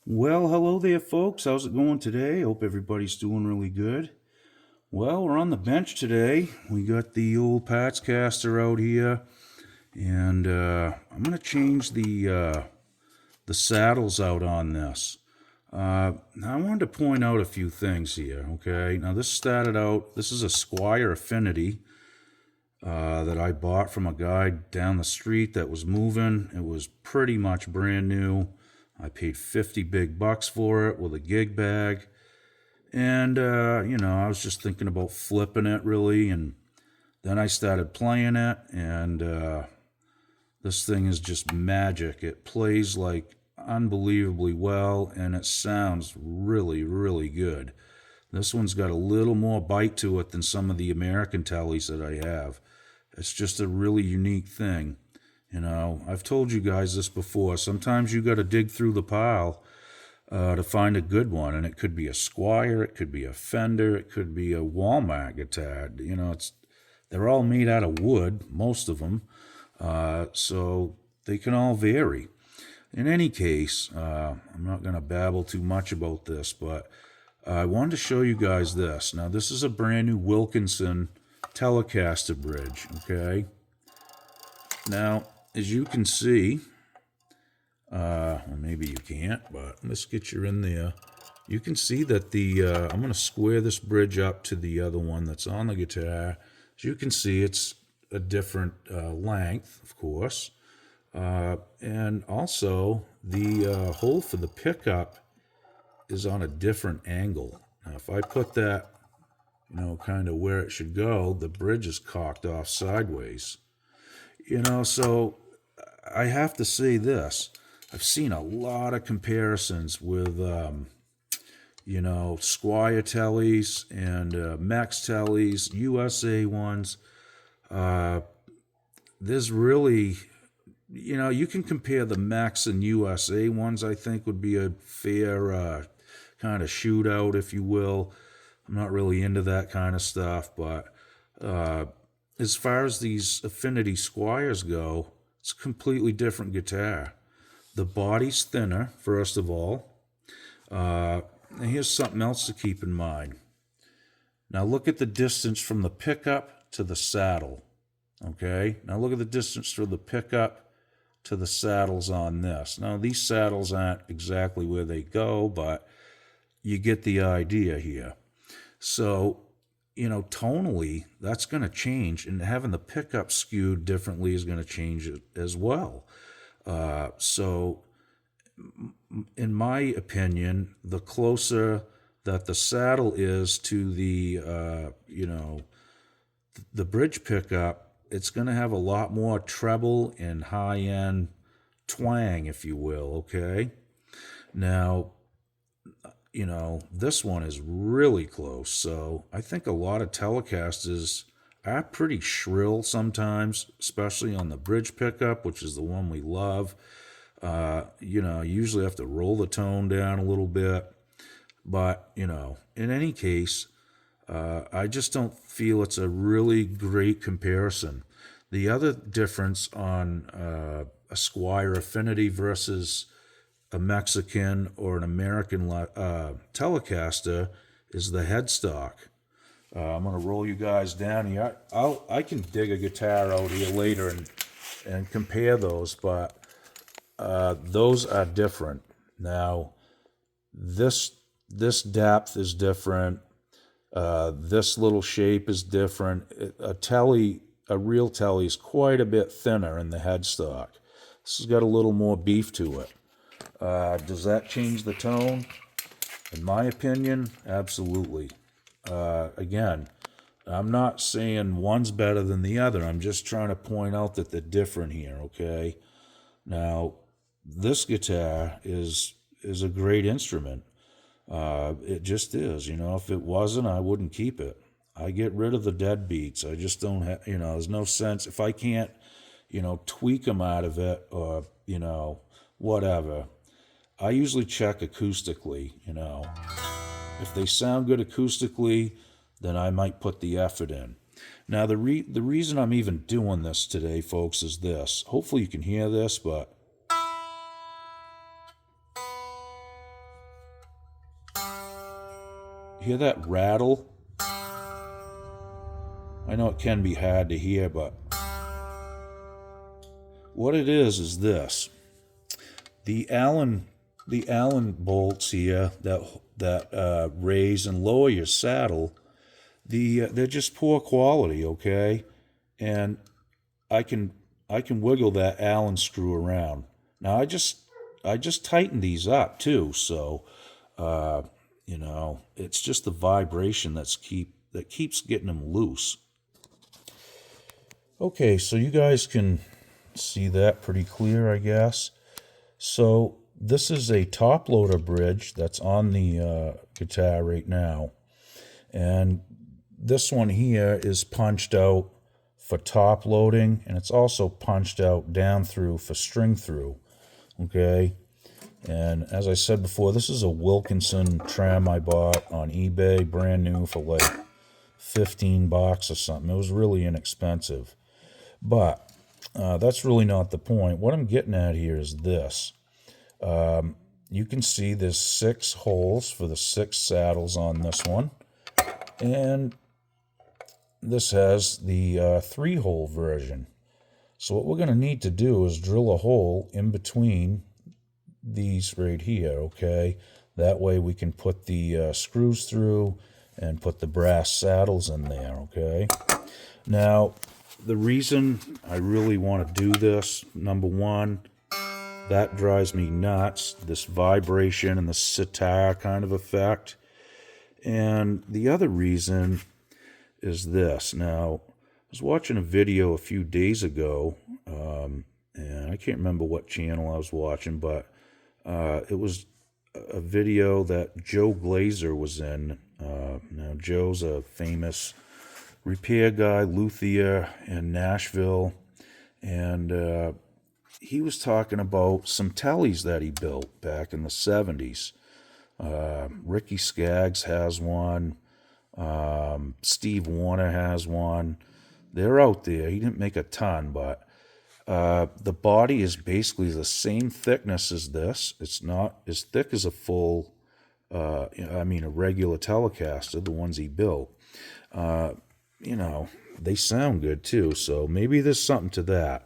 Well, hello there, folks. How's it going today? Hope everybody's doing really good. Well, we're on the bench today. We got the old partscaster out here, and I'm gonna change the saddles out on this. Now, I wanted to point out a few things here. Okay, now this started out. This is a Squier Affinity that I bought from a guy down the street that was moving. It was pretty much brand new. I paid 50 big bucks for it with a gig bag. And, I was just thinking about flipping it really. And then I started playing it. And this thing is just magic. It plays like unbelievably well. And it sounds really, really good. This one's got a little more bite to it than some of the American tellies that I have. It's just a really unique thing. I've told you guys this before. Sometimes you got to dig through the pile to find a good one, and it could be a Squier, it could be a Fender, it could be a Walmart guitar. They're all made out of wood, most of them, so they can all vary. In any case, I'm not going to babble too much about this, but I wanted to show you guys this. Now, this is a brand new Wilkinson Telecaster bridge, okay? Now, as you can see, well, maybe you can't, but let's get you in there. You can see that I'm going to square this bridge up to the other one that's on the guitar. As you can see, it's a different length, of course. And also, the hole for the pickup is on a different angle. Now, if I put that, kind of where it should go, the bridge is cocked off sideways. So I have to say this. I've seen a lot of comparisons with, Squier tellies and Max tellies, USA ones. There's really, you can compare the Max and USA ones, I think would be a fair kind of shootout, if you will. I'm not really into that kind of stuff, but as far as these Affinity Squiers go, it's a completely different guitar. The body's thinner, first of all. And here's something else to keep in mind. Now look at the distance from the pickup to the saddle. Okay? Now look at the distance from the pickup to the saddles on this. Now these saddles aren't exactly where they go, but you get the idea here. So, tonally, that's going to change, and having the pickup skewed differently is going to change it as well. So, in my opinion, the closer that the saddle is to the bridge pickup, it's going to have a lot more treble and high-end twang, if you will, okay? Now, this one is really close. So I think a lot of Telecasters are pretty shrill sometimes, especially on the bridge pickup, which is the one we love. You usually have to roll the tone down a little bit. But, in any case, I just don't feel it's a really great comparison. The other difference on a Squier Affinity versus a Mexican or an American Telecaster is the headstock. I'm going to roll you guys down here. I can dig a guitar out here later and compare those, but those are different. Now, this depth is different. This little shape is different. A real telly is quite a bit thinner in the headstock. This has got a little more beef to it. Does that change the tone? In my opinion, absolutely. Again, I'm not saying one's better than the other. I'm just trying to point out that they're different here, okay? Now, this guitar is a great instrument. It just is. If it wasn't, I wouldn't keep it. I get rid of the dead beats. I just don't have, there's no sense. If I can't, tweak them out of it or, whatever. I usually check acoustically, If they sound good acoustically, then I might put the effort in. Now, the reason I'm even doing this today, folks, is this. Hopefully you can hear this, but Hear that rattle? I know it can be hard to hear, but what it is this. The Allen bolts here that raise and lower your saddle, they're just poor quality, okay? And I can wiggle that Allen screw around. Now I just tightened these up too, so it's just the vibration that keeps getting them loose. Okay, so you guys can see that pretty clear, I guess. So this is a top loader bridge that's on the guitar right now, and this one here is punched out for top loading, and it's also punched out down through for string through. Okay, and as I said before, this is a Wilkinson tram I bought on eBay, brand new, for like $15 or something. It was really inexpensive. But that's really not the point. What I'm getting at here is this. You can see there's 6 holes for the 6 saddles on this one. And this has the 3-hole version. So what we're going to need to do is drill a hole in between these right here, okay? That way we can put the screws through and put the brass saddles in there, okay? Now, the reason I really want to do this, number one, that drives me nuts, this vibration and the sitar kind of effect. And the other reason is this. Now, I was watching a video a few days ago, and I can't remember what channel I was watching, but it was a video that Joe Glazer was in. Now, Joe's a famous repair guy, luthier in Nashville, and he was talking about some tellies that he built back in the 70s. Ricky Skaggs has one. Steve Warner has one. They're out there. He didn't make a ton, but the body is basically the same thickness as this. It's not as thick as a full, a regular Telecaster, the ones he built. They sound good too, so maybe there's something to that.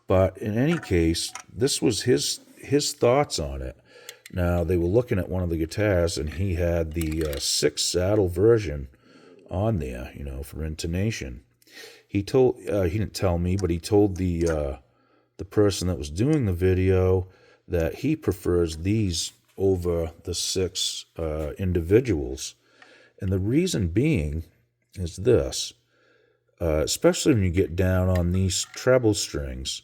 But in any case, this was his thoughts on it. Now, they were looking at one of the guitars, and he had the 6-saddle version on there, for intonation. He didn't tell me, but he told the person that was doing the video that he prefers these over the 6 individuals. And the reason being is this. Especially when you get down on these treble strings,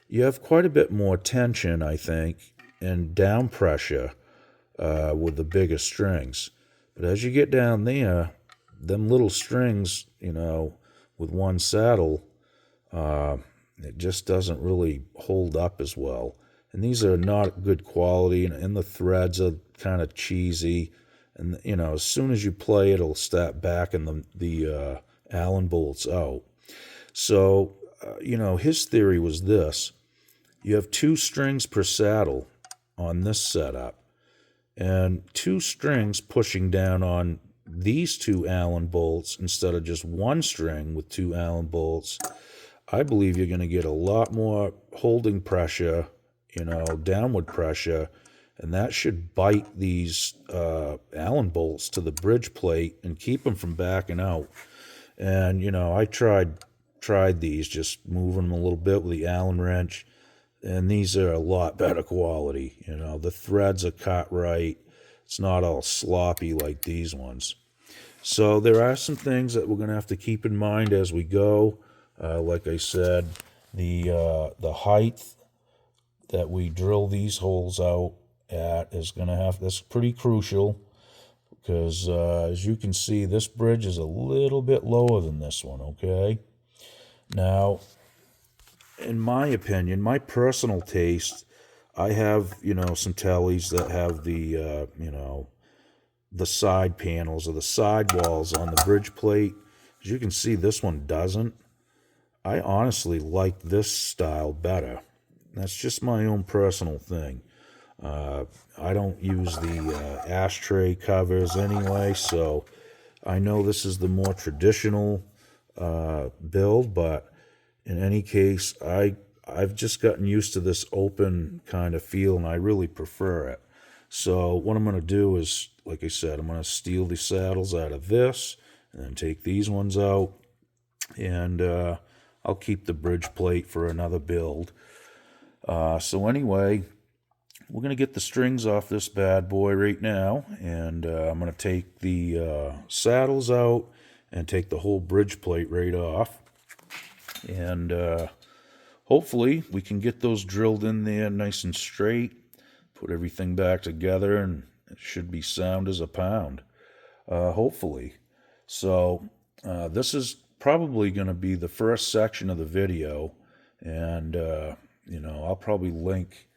you have quite a bit more tension, I think, and down pressure with the bigger strings. But as you get down there, them little strings, with one saddle, it just doesn't really hold up as well. And these are not good quality, and the threads are kind of cheesy. And, as soon as you play, it'll start backing the Allen bolts out. So, his theory was this. You have 2 strings per saddle on this setup, and 2 strings pushing down on these 2 Allen bolts instead of just 1 string with 2 Allen bolts. I believe you're going to get a lot more holding pressure, downward pressure, and that should bite these Allen bolts to the bridge plate and keep them from backing out. And, I tried these, just moving them a little bit with the Allen wrench, and these are a lot better quality. The threads are cut right. It's not all sloppy like these ones. So there are some things that we're going to have to keep in mind as we go. Like I said, the height that we drill these holes out at is going to that's pretty crucial, because as you can see, this bridge is a little bit lower than this one, okay? Now, in my opinion, my personal taste, I have, some tellies that have the, the side panels or the side walls on the bridge plate. As you can see, this one doesn't. I honestly like this style better. That's just my own personal thing. I don't use the ashtray covers anyway, so I know this is the more traditional build, but in any case, I've just gotten used to this open kind of feel, and I really prefer it. So what I'm going to do is, like I said, I'm going to steal the saddles out of this, and then take these ones out, and I'll keep the bridge plate for another build. So anyway, we're going to get the strings off this bad boy right now, and I'm going to take the saddles out and take the whole bridge plate right off. And hopefully we can get those drilled in there nice and straight, put everything back together, and it should be sound as a pound, hopefully. So this is probably going to be the first section of the video, and I'll probably link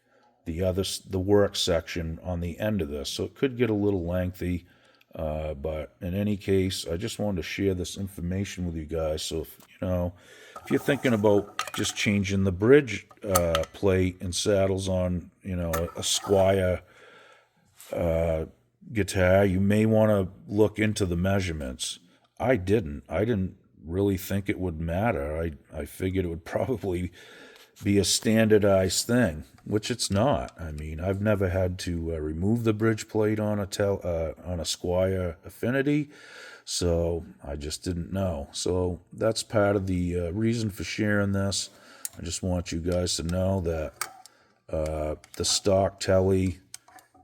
the work section on the end of this, so it could get a little lengthy, but in any case, I just wanted to share this information with you guys. So if you're thinking about just changing the bridge plate and saddles on a squier guitar, you may want to look into the measurements. I didn't really think it would matter. I figured it would probably be a standardized thing, which it's not. I mean, I've never had to remove the bridge plate on a squier affinity, so I just didn't know. So that's part of the reason for sharing this. I just want you guys to know that the stock telly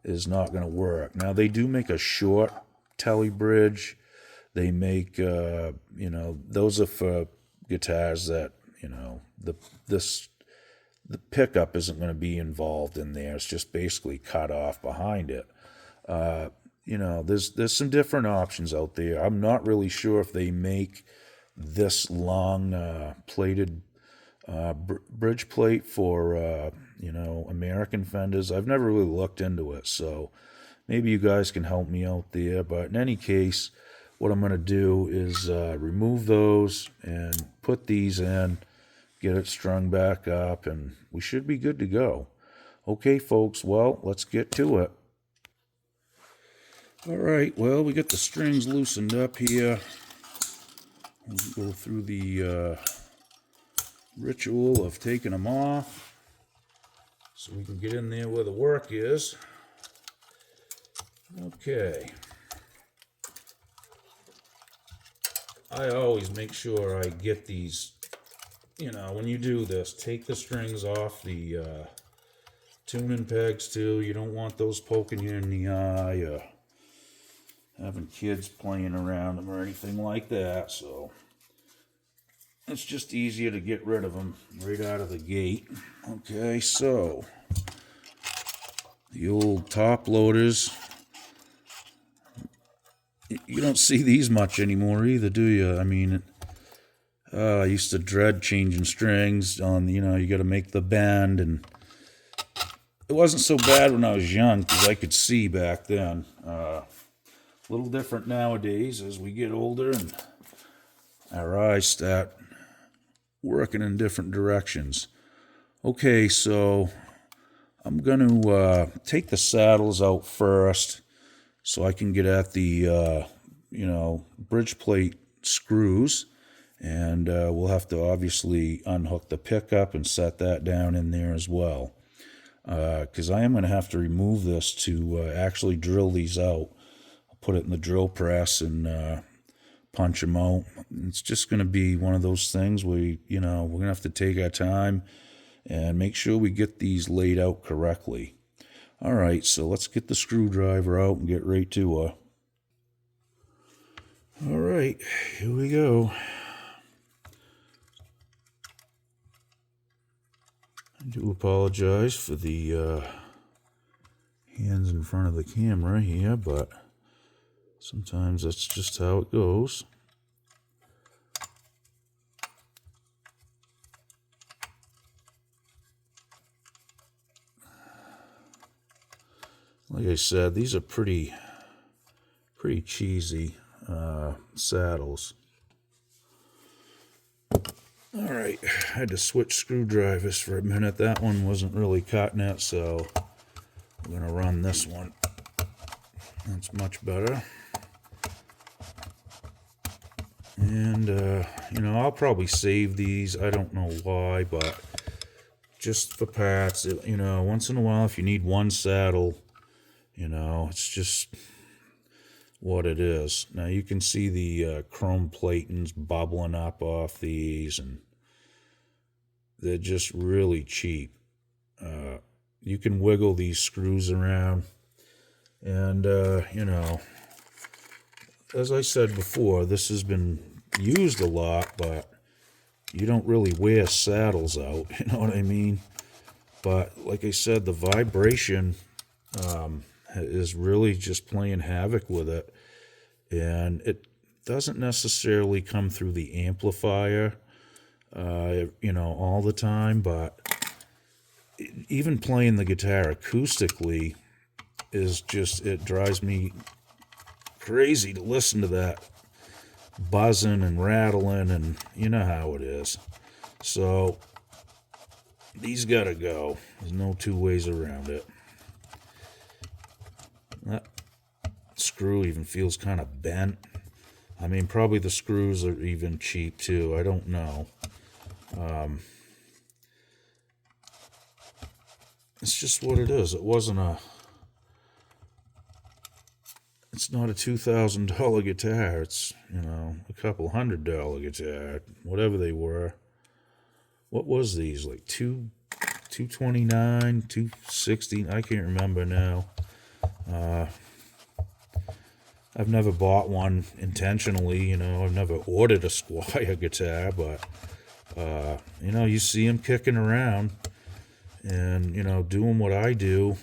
is not going to work. Now, they do make a short telly bridge. They make, those are for guitars that, the pickup isn't going to be involved in there. It's just basically cut off behind it. There's some different options out there. I'm not really sure if they make this long plated bridge plate for American Fenders. I've never really looked into it, so maybe you guys can help me out there. But in any case, what I'm going to do is remove those and put these in, get it strung back up, and we should be good to go. Okay, folks, well, let's get to it. All right, well, we got the strings loosened up here. We'll go through the ritual of taking them off so we can get in there where the work is. Okay. I always make sure I get these. When you do this, take the strings off the tuning pegs too. You don't want those poking you in the eye or having kids playing around them or anything like that. So it's just easier to get rid of them right out of the gate. Okay, so the old top loaders. You don't see these much anymore either, do you? I mean, I used to dread changing strings on, you got to make the bend, and it wasn't so bad when I was young because I could see back then. A little different nowadays as we get older and our eyes start working in different directions. Okay, so I'm going to take the saddles out first so I can get at the, bridge plate screws. And we'll have to obviously unhook the pickup and set that down in there as well. Because I am going to have to remove this to actually drill these out. I'll put it in the drill press and punch them out. It's just going to be one of those things where, we're going to have to take our time and make sure we get these laid out correctly. All right, so let's get the screwdriver out and get right to it. All right, here we go. I do apologize for the hands in front of the camera here, but sometimes that's just how it goes. Like I said, these are pretty cheesy saddles. All right, I had to switch screwdrivers for a minute. That one wasn't really cutting it, so I'm going to run this one. That's much better. And, you know, I'll probably save these. I don't know why, but just for parts, you know, once in a while, if you need one saddle, you know, it's just what it is. Now, you can see the chrome platings bubbling up off these, and they're just really cheap. You can wiggle these screws around, and, you know, as I said before, this has been used a lot, but you don't really wear saddles out, you know what I mean? But like I said, the vibration is really just playing havoc with it, and it doesn't necessarily come through the amplifier, you know, all the time, but even playing the guitar acoustically is just, it drives me crazy to listen to that buzzing and rattling, and you know how it is. So these gotta go. There's no two ways around it. That screw even feels kind of bent. I mean, probably the screws are even cheap too. I don't know. It's just what it is. It wasn't a... It's not a $2,000 guitar. It's, you know, a couple $100 guitar, whatever they were. What was these? Like $229, $260? I can't remember now. I've never bought one intentionally. You know, I've never ordered a Squier guitar, but you know, you see them kicking around, and you know, doing what I do.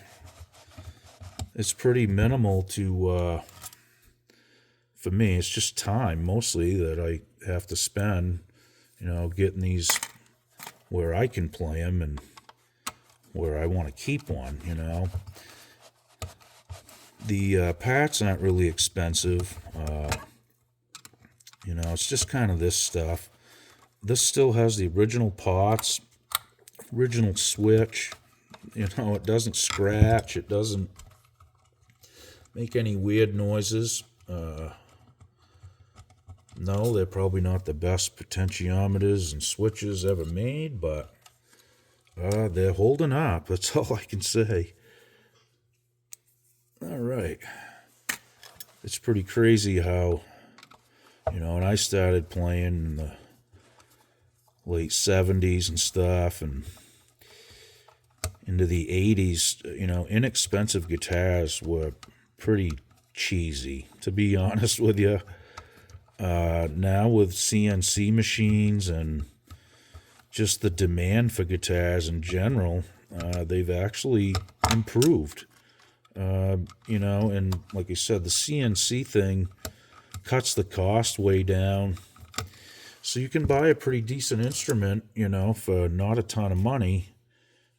It's pretty minimal to, for me, it's just time mostly that I have to spend, you know, getting these where I can play them and where I want to keep one, you know. The parts aren't really expensive. You know, it's just kind of this stuff. This still has the original parts, original switch. You know, it doesn't scratch. It doesn't make any weird noises. No, they're probably not the best potentiometers and switches ever made, but they're holding up. That's all I can say. All right. It's pretty crazy how, you know, when I started playing in the late 70s and stuff, and into the 80s, you know, inexpensive guitars were pretty cheesy, to be honest with you. Now with CNC machines and just the demand for guitars in general, they've actually improved. You know, and like I said, the CNC thing cuts the cost way down. So you can buy a pretty decent instrument, you know, for not a ton of money.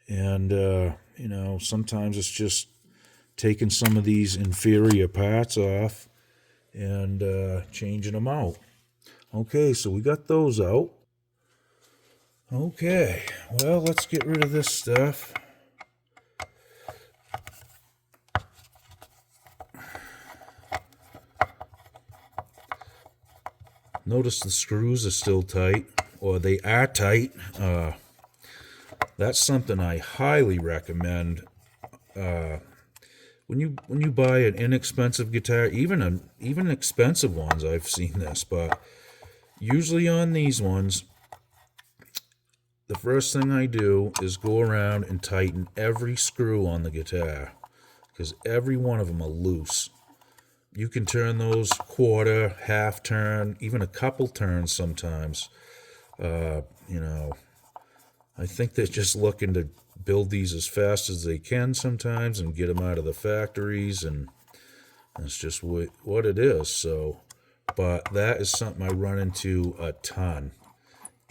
And, you know, sometimes it's just taking some of these inferior parts off and changing them out. Okay, so we got those out. Okay, well, let's get rid of this stuff. Notice the screws are still tight, or they are tight. That's something I highly recommend. When you buy an inexpensive guitar, even expensive ones, I've seen this, but usually on these ones, the first thing I do is go around and tighten every screw on the guitar, because every one of them are loose. You can turn those quarter, half turn, even a couple turns sometimes. You know, I think they're just looking to build these as fast as they can sometimes and get them out of the factories, and that's just what it is. So, but that is something I run into a ton.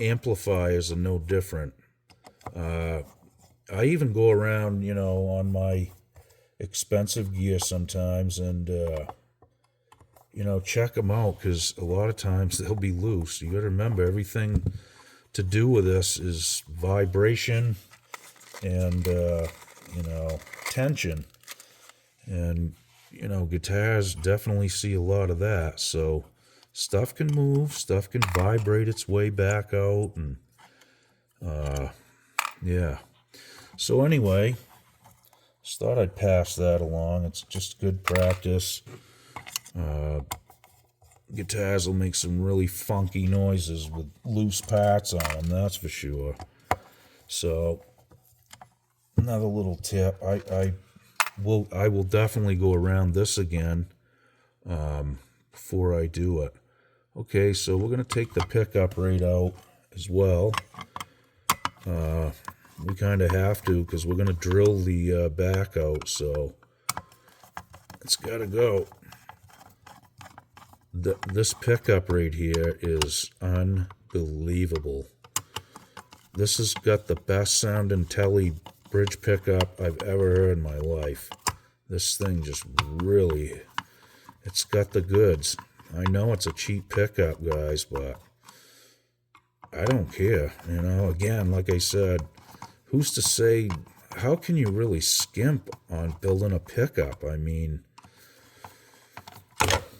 Amplifiers are no different. I even go around, you know, on my expensive gear sometimes and, you know, check them out, because a lot of times they'll be loose. You got to remember, everything to do with this is vibration and, you know, tension. And, you know, guitars definitely see a lot of that. So stuff can move, stuff can vibrate its way back out, and yeah. So anyway, just thought I'd pass that along. It's just good practice. Guitars will make some really funky noises with loose parts on them, that's for sure. So another little tip, I will definitely go around this again before I do it. Okay, so we're going to take the pickup right out as well. We kind of have to because we're going to drill the back out, so it's got to go. This pickup right here is unbelievable. This has got the best sounding Telly bridge pickup I've ever heard in my life. This thing just really, it's got the goods. I know it's a cheap pickup, guys, but I don't care. You know, again, like I said, who's to say, how can you really skimp on building a pickup? I mean,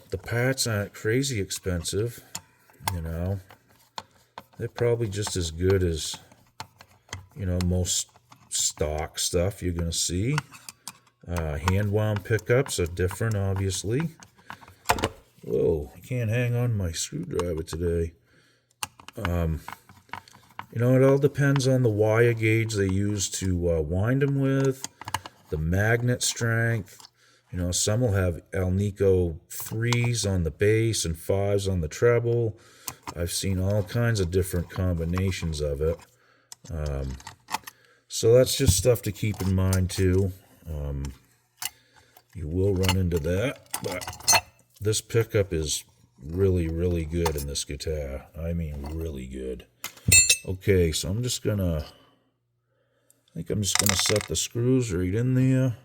the parts aren't crazy expensive, you know. They're probably just as good as, you know, most stock stuff you're going to see. Hand-wound pickups are different, obviously. Whoa, I can't hang on my screwdriver today. You know, it all depends on the wire gauge they use to wind them with, the magnet strength. You know, some will have Alnico 3s on the bass and 5s on the treble. I've seen all kinds of different combinations of it. So that's just stuff to keep in mind too. You will run into that, but this pickup is really, really good in this guitar. I mean, really good. Okay, so I think I'm just gonna set the screws right in there.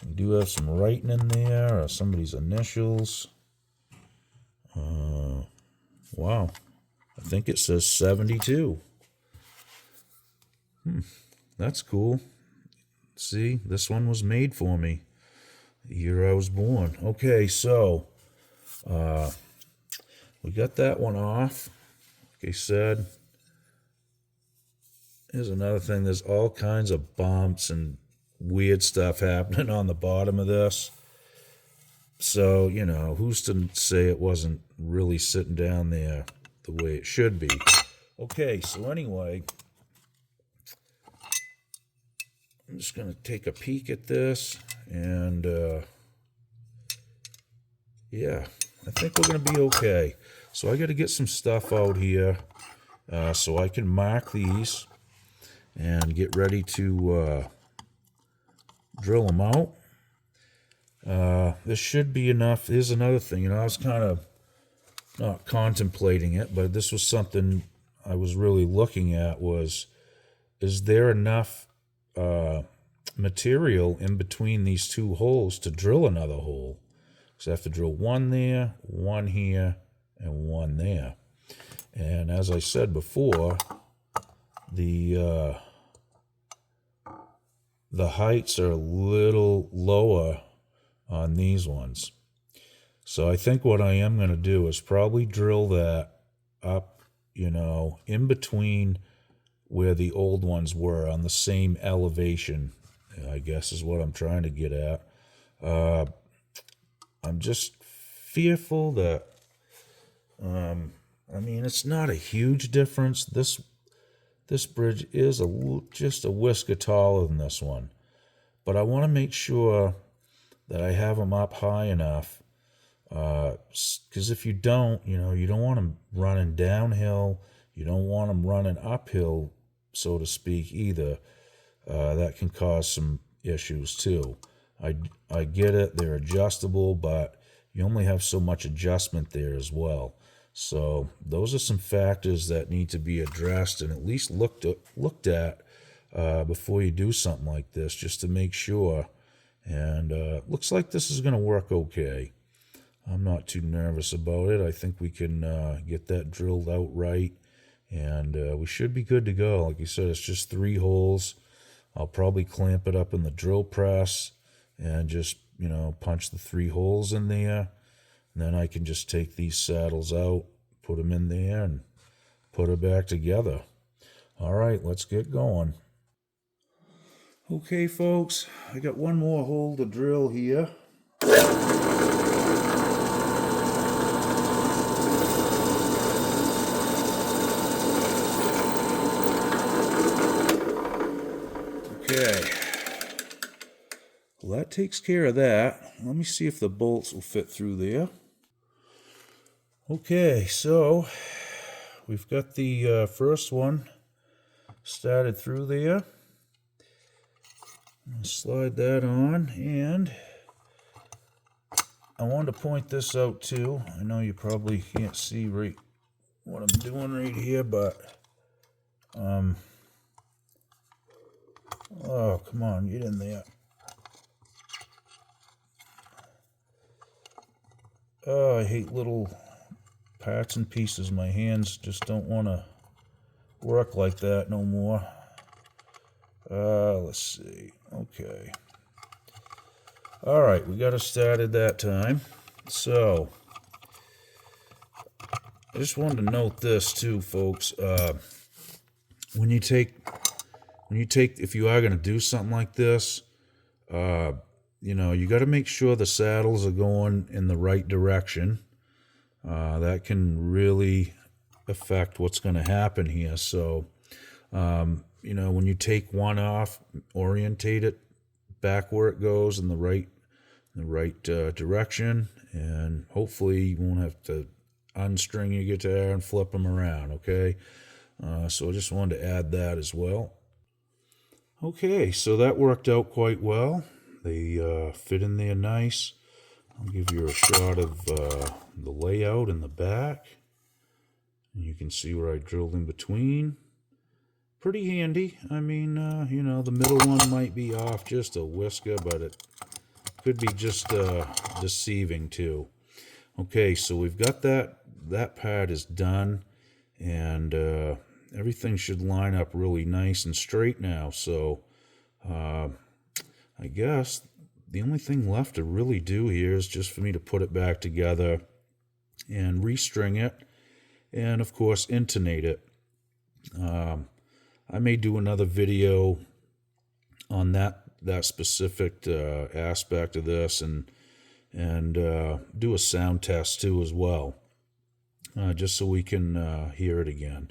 We do have some writing in there, somebody's initials. Wow, I think it says 72. That's cool. See, this one was made for me the year I was born. Okay, so we got that one off. Like I said, here's another thing. There's all kinds of bumps and weird stuff happening on the bottom of this. So, you know, who's to say it wasn't really sitting down there the way it should be? Okay, so anyway, I'm just going to take a peek at this, and yeah, I think we're going to be okay. So I got to get some stuff out here so I can mark these and get ready to drill them out. This should be enough. Here's another thing. You know, I was kind of not contemplating it, but this was something I was really looking at was, is there enough material in between these two holes to drill another hole? So I have to drill one there, one here, and one there. And as I said before, the heights are a little lower on these ones. So I think what I am going to do is probably drill that up, you know, in between where the old ones were on the same elevation, I guess is what I'm trying to get at. I'm just fearful that, I mean, it's not a huge difference. This bridge is just a whisker taller than this one. But I want to make sure that I have them up high enough. Because if you don't, you know, you don't want them running downhill. You don't want them running uphill, so to speak, either. That can cause some issues too. I get it, they're adjustable, but you only have so much adjustment there as well. So those are some factors that need to be addressed and at least looked at before you do something like this, just to make sure. And looks like this is going to work okay. I'm not too nervous about it. I think we can get that drilled out right, and we should be good to go. Like you said, it's just 3 holes. I'll probably clamp it up in the drill press and just, punch the 3 holes in there. And then I can just take these saddles out, put them in there, and put it back together. All right, let's get going. Okay, folks, I got one more hole to drill here. Okay, well, that takes care of that. Let me see if the bolts will fit through there. Okay, so we've got the first one started through there. Slide that on, and I wanted to point this out too. I know you probably can't see right what I'm doing right here, but oh, come on, get in there. Oh, I hate little parts and pieces. My hands just don't want to work like that no more. Let's see. Okay. All right, we got it started that time. So, I just wanted to note this too, folks. When you take, if you are going to do something like this, you got to make sure the saddles are going in the right direction. That can really affect what's going to happen here. So, when you take one off, orientate it back where it goes in the right direction, and hopefully you won't have to unstring your guitar and flip them around. Okay, so I just wanted to add that as well. Okay, so that worked out quite well. They fit in there nice. I'll give you a shot of the layout in the back. And you can see where I drilled in between. Pretty handy. I mean, the middle one might be off just a whisker, but it could be just deceiving too. Okay, so we've got that part is done, and everything should line up really nice and straight now. So I guess the only thing left to really do here is just for me to put it back together and restring it, and of course intonate it. I may do another video on that specific aspect of this, and do a sound test too as well, just so we can hear it again.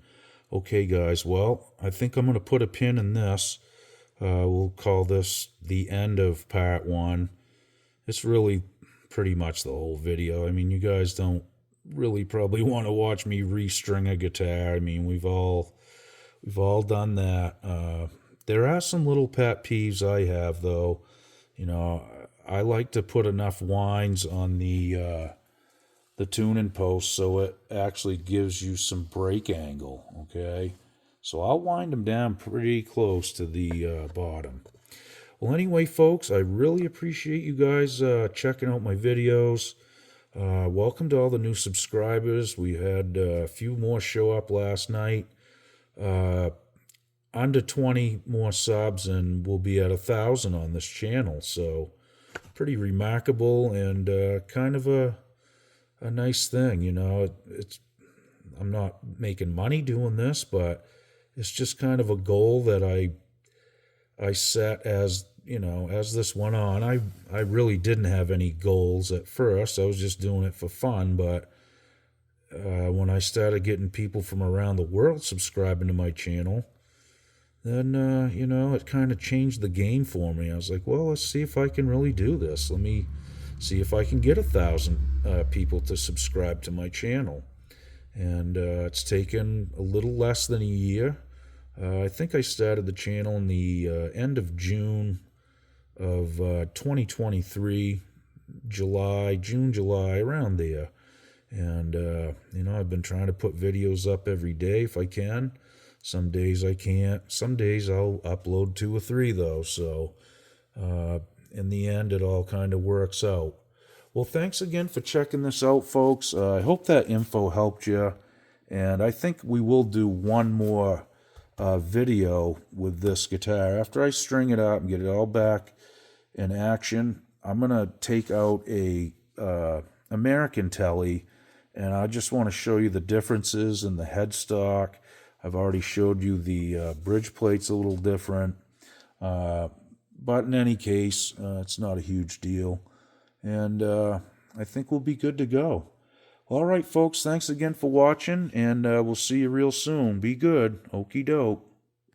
Okay, guys, well, I think I'm going to put a pin in this. We'll call this the end of part 1. It's really pretty much the whole video. I mean, you guys don't really probably want to watch me restring a guitar. I mean, we've all done that. There are some little pet peeves I have, though. I like to put enough winds on the tuning post so it actually gives you some break angle. Okay, so I'll wind them down pretty close to the bottom. Well, anyway, folks, I really appreciate you guys checking out my videos. Welcome to all the new subscribers. We had a few more show up last night. Under 20 more subs, and we'll be at 1,000 on this channel. So pretty remarkable, and kind of a nice thing. I'm not making money doing this, but it's just kind of a goal that I set as this went on. I really didn't have any goals at first. I was just doing it for fun, but when I started getting people from around the world subscribing to my channel, then, it kind of changed the game for me. I was like, well, let's see if I can really do this. Let me see if I can get 1,000 people to subscribe to my channel. And it's taken a little less than a year. I think I started the channel in the end of June of 2023, June, July, around there. And, I've been trying to put videos up every day if I can. Some days I can't. Some days I'll upload 2 or 3, though. So, in the end, it all kind of works out. Well, thanks again for checking this out, folks. I hope that info helped you. And I think we will do one more video with this guitar after I string it up and get it all back in action. I'm going to take out a American telly, and I just want to show you the differences in the headstock. I've already showed you the bridge plate's a little different, but in any case, it's not a huge deal, and I think we'll be good to go. All right, folks, thanks again for watching, and we'll see you real soon. Be good. Okie doke.